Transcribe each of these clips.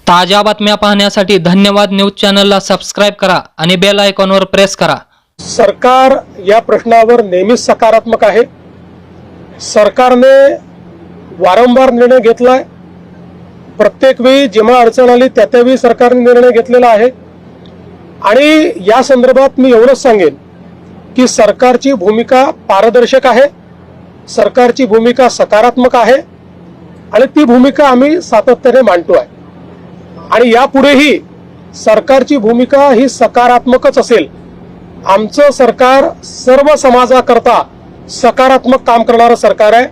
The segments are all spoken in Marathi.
ताज्या बातम्या पाहण्यासाठी धन्यवाद न्यूज चॅनलला सबस्क्राइब करा आणि बेल आयकॉनवर प्रेस करा। सरकार या प्रश्नावर नेहमीच सकारात्मक आहे। सरकारने वारंवार निर्णय घेतलाय। प्रत्येक वेळी जेव्हा अडचण आली त्यावेळी सरकारने निर्णय घेतलेला आहे आणि या संदर्भात मी एवढंच सांगेन की सरकारची भूमिका पारदर्शक आहे, सरकारची भूमिका सकारात्मक आहे आणि ती भूमिका आम्ही सातत्याने मांडतोय आणि यापुढेही सरकारची भूमिका ही सकारात्मकच असेल। आमचं सरकार सर्व समाजाकरता सकारात्मक काम करणारं सरकार आहे।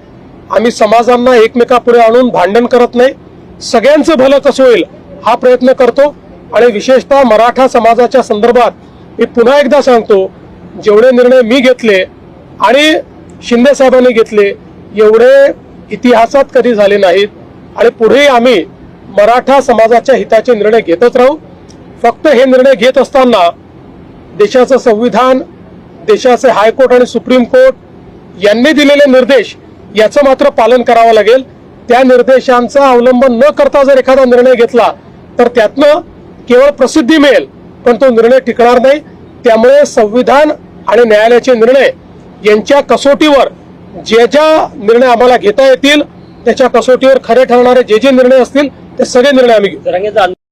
आम्ही समाजांना एकमेकापुढे आणून भांडण करत नाही, सगळ्यांचं भलं कसं होईल हा प्रयत्न करतो आणि विशेषतः मराठा समाजाच्या संदर्भात मी पुन्हा एकदा सांगतो, जेवढे निर्णय मी घेतले आणि शिंदे साहेबांनी घेतले एवढे इतिहासात कधी झाले नाहीत आणि पुढे आम्ही मराठा समाजाच्या हिताचे निर्णय घेतच राहू। फक्त हे निर्णय घेत असताना देशाचं संविधान, देशाचे हायकोर्ट आणि सुप्रीम कोर्ट यांनी दिलेले निर्देश याचं मात्र पालन करावं लागेल। त्या निर्देशांचा अवलंब न करता जर एखादा निर्णय घेतला तर त्यातनं केवळ प्रसिद्धी मिळेल पण तो निर्णय टिकणार नाही। त्यामुळे संविधान आणि न्यायालयाचे निर्णय यांच्या कसोटीवर जे निर्णय आम्हाला घेता येतील त्याच्या कसोटीवर खरे ठरणारे जे निर्णय असतील ते सगळे निर्णय आम्ही घेऊ।